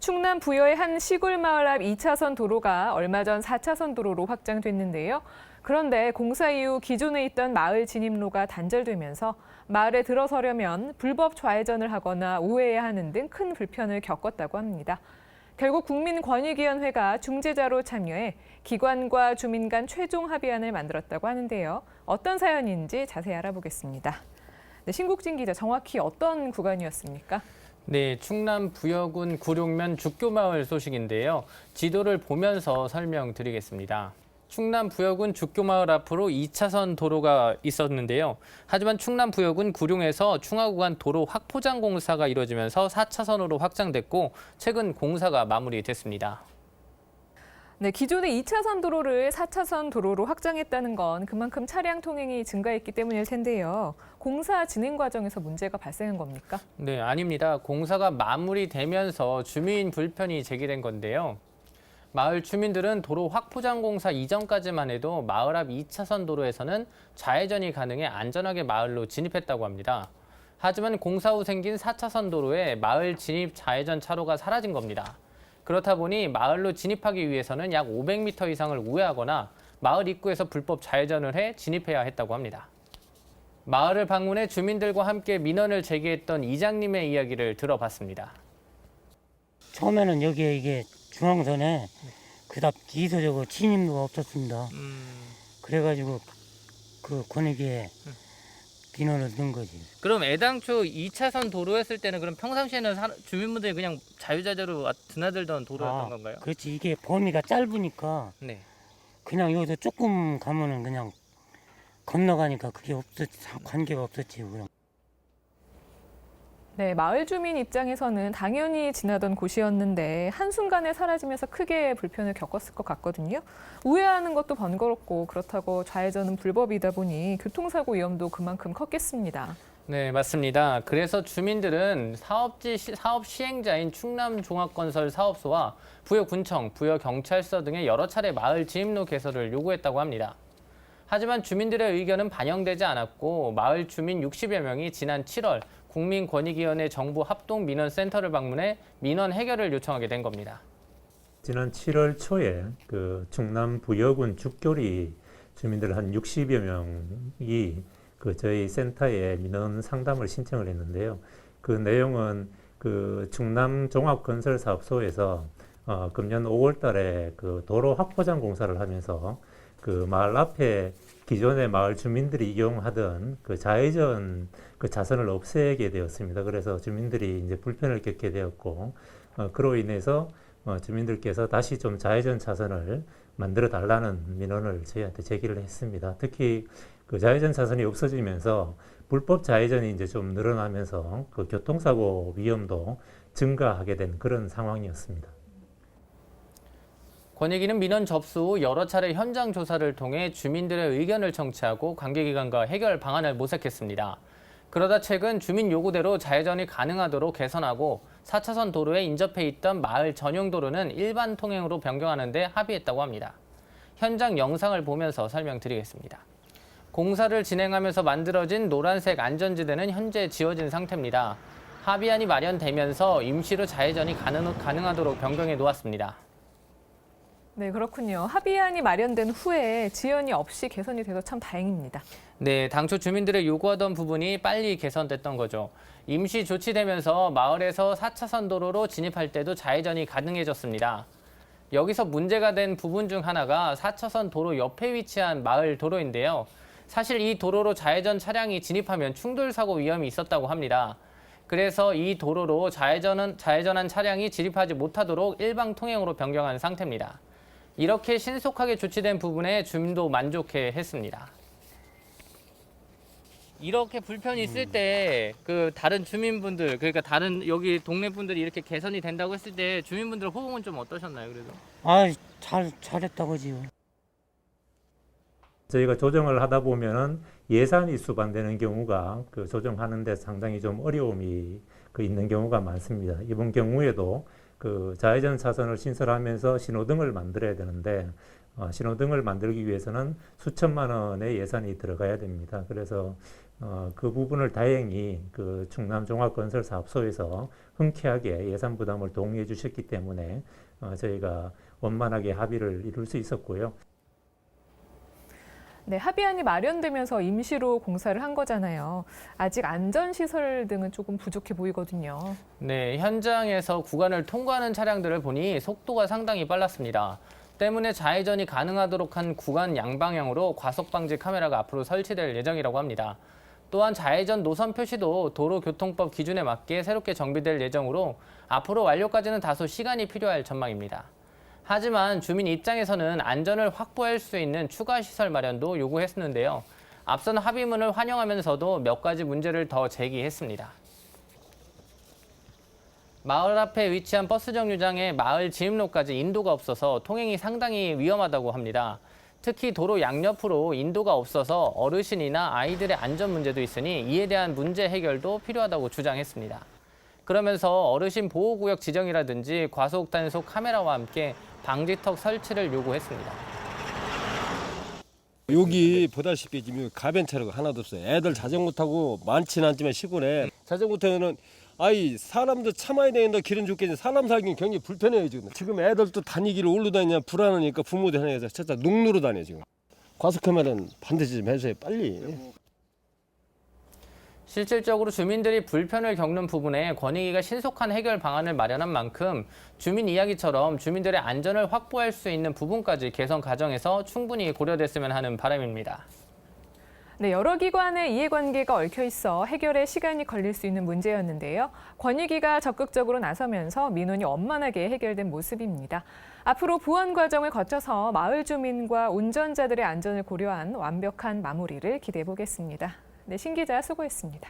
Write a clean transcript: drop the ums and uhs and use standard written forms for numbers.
충남 부여의 한 시골 마을 앞 2차선 도로가 얼마 전 4차선 도로로 확장됐는데요. 그런데 공사 이후 기존에 있던 마을 진입로가 단절되면서 마을에 들어서려면 불법 좌회전을 하거나 우회해야 하는 등 큰 불편을 겪었다고 합니다. 결국 국민권익위원회가 중재자로 참여해 기관과 주민 간 최종 합의안을 만들었다고 하는데요. 어떤 사연인지 자세히 알아보겠습니다. 네, 신국진 기자, 정확히 어떤 구간이었습니까? 네, 충남 부여군 구룡면 죽교마을 소식인데요. 지도를 보면서 설명드리겠습니다. 충남 부여군 죽교마을 앞으로 2차선 도로가 있었는데요. 하지만 충남 부여군 구룡에서 충하 구간 도로 확포장 공사가 이루어지면서 4차선으로 확장됐고 최근 공사가 마무리됐습니다. 네, 기존의 2차선 도로를 4차선 도로로 확장했다는 건 그만큼 차량 통행이 증가했기 때문일 텐데요. 공사 진행 과정에서 문제가 발생한 겁니까? 네, 아닙니다. 공사가 마무리되면서 주민 불편이 제기된 건데요. 마을 주민들은 도로 확포장 공사 이전까지만 해도 마을 앞 2차선 도로에서는 좌회전이 가능해 안전하게 마을로 진입했다고 합니다. 하지만 공사 후 생긴 4차선 도로에 마을 진입 좌회전 차로가 사라진 겁니다. 그렇다 보니 마을로 진입하기 위해서는 약 500m 이상을 우회하거나 마을 입구에서 불법 좌회전을 해 진입해야 했다고 합니다. 마을을 방문해 주민들과 함께 민원을 제기했던 이장님의 이야기를 들어봤습니다. 처음에는 여기에 이게 중앙선에 그다음 기소적으로 진입로가 없었습니다. 그래가지고 그 권익위에 민원을 넣은 거지. 그럼 애당초 2차선 도로였을 때는 그럼 평상시에는 주민분들이 그냥 자유자재로 드나들던 도로였던 건가요? 그렇지. 이게 범위가 짧으니까 네. 그냥 여기서 조금 가면은 그냥 건너가니까 그게 관계가 없었지. 그럼. 네, 마을 주민 입장에서는 당연히 지나던 곳이었는데 한순간에 사라지면서 크게 불편을 겪었을 것 같거든요. 우회하는 것도 번거롭고 그렇다고 좌회전은 불법이다 보니 교통사고 위험도 그만큼 컸겠습니다. 네, 맞습니다. 그래서 주민들은 사업 시행자인 충남종합건설 사업소와 부여군청, 부여경찰서 등의 여러 차례 마을 진입로 개설을 요구했다고 합니다. 하지만 주민들의 의견은 반영되지 않았고 마을 주민 60여 명이 지난 7월 국민권익위원회 정부 합동민원센터를 방문해 민원 해결을 요청하게 된 겁니다. 지난 7월 초에 그 충남 부여군 죽교리 주민들 한 60여 명이 그 저희 센터에 민원 상담을 신청을 했는데요. 그 내용은 그 충남 종합건설사업소에서 금년 5월 달에 그 도로 확포장 공사를 하면서 그 마을 앞에 기존의 마을 주민들이 이용하던 그 좌회전 그 차선을 없애게 되었습니다. 그래서 주민들이 이제 불편을 겪게 되었고, 그로 인해서 주민들께서 다시 좀 좌회전 차선을 만들어 달라는 민원을 저희한테 제기를 했습니다. 특히 그 좌회전 차선이 없어지면서 불법 좌회전이 이제 좀 늘어나면서 그 교통사고 위험도 증가하게 된 그런 상황이었습니다. 권익위는 민원 접수 후 여러 차례 현장 조사를 통해 주민들의 의견을 청취하고 관계기관과 해결 방안을 모색했습니다. 그러다 최근 주민 요구대로 좌회전이 가능하도록 개선하고 4차선 도로에 인접해 있던 마을 전용 도로는 일반 통행으로 변경하는 데 합의했다고 합니다. 현장 영상을 보면서 설명드리겠습니다. 공사를 진행하면서 만들어진 노란색 안전지대는 현재 지워진 상태입니다. 합의안이 마련되면서 임시로 좌회전이 가능하도록 변경해 놓았습니다. 네, 그렇군요. 합의안이 마련된 후에 지연이 없이 개선이 돼서 참 다행입니다. 네, 당초 주민들의 요구하던 부분이 빨리 개선됐던 거죠. 임시 조치되면서 마을에서 4차선 도로로 진입할 때도 좌회전이 가능해졌습니다. 여기서 문제가 된 부분 중 하나가 4차선 도로 옆에 위치한 마을 도로인데요. 사실 이 도로로 좌회전 차량이 진입하면 충돌 사고 위험이 있었다고 합니다. 그래서 이 도로로 좌회전한 차량이 진입하지 못하도록 일방 통행으로 변경한 상태입니다. 이렇게 신속하게 조치된 부분에 주민도 만족해 했습니다. 이렇게 불편이 있을 때 그 다른 주민분들, 그러니까 다른 여기 동네 분들이 이렇게 개선이 된다고 했을 때 주민분들 호응은 좀 어떠셨나요, 그래도? 잘했다고 지요. 저희가 조정을 하다 보면은 예산이 수반되는 경우가 그 조정하는 데 상당히 좀 어려움이 있는 경우가 많습니다. 이번 경우에도 그 좌회전 차선을 신설하면서 신호등을 만들어야 되는데 신호등을 만들기 위해서는 수천만 원의 예산이 들어가야 됩니다. 그래서 그 부분을 다행히 그 충남종합건설사업소에서 흔쾌하게 예산 부담을 동의해 주셨기 때문에 저희가 원만하게 합의를 이룰 수 있었고요. 네, 합의안이 마련되면서 임시로 공사를 한 거잖아요. 아직 안전시설 등은 조금 부족해 보이거든요. 네, 현장에서 구간을 통과하는 차량들을 보니 속도가 상당히 빨랐습니다. 때문에 좌회전이 가능하도록 한 구간 양방향으로 과속 방지 카메라가 앞으로 설치될 예정이라고 합니다. 또한 좌회전 노선 표시도 도로교통법 기준에 맞게 새롭게 정비될 예정으로 앞으로 완료까지는 다소 시간이 필요할 전망입니다. 하지만 주민 입장에서는 안전을 확보할 수 있는 추가 시설 마련도 요구했었는데요. 앞선 합의문을 환영하면서도 몇 가지 문제를 더 제기했습니다. 마을 앞에 위치한 버스 정류장에 마을 진입로까지 인도가 없어서 통행이 상당히 위험하다고 합니다. 특히 도로 양옆으로 인도가 없어서 어르신이나 아이들의 안전 문제도 있으니 이에 대한 문제 해결도 필요하다고 주장했습니다. 그러면서 어르신 보호구역 지정이라든지 과속 단속 카메라와 함께 방지턱 설치를 요구했습니다. 여기 보다시피 지금 가변차로가 하나도 없어요. 애들 자전거 타고 많지는 않지만 시골에 자전거 타면은 사람도 참아야 되는데 길은 좋겠지. 사람 살기는 굉장히 불편해요 지금. 지금 애들도 다니기를 올로 다니냐 불안하니까 부모들 하나에서 진짜 농로로 다녀 지금. 과속하면은 반드시 좀 해줘요 빨리. 실질적으로 주민들이 불편을 겪는 부분에 권익위가 신속한 해결 방안을 마련한 만큼 주민 이야기처럼 주민들의 안전을 확보할 수 있는 부분까지 개선 과정에서 충분히 고려됐으면 하는 바람입니다. 네, 여러 기관의 이해관계가 얽혀 있어 해결에 시간이 걸릴 수 있는 문제였는데요. 권익위가 적극적으로 나서면서 민원이 원만하게 해결된 모습입니다. 앞으로 보완 과정을 거쳐서 마을 주민과 운전자들의 안전을 고려한 완벽한 마무리를 기대해 보겠습니다. 네, 신 기자 수고했습니다.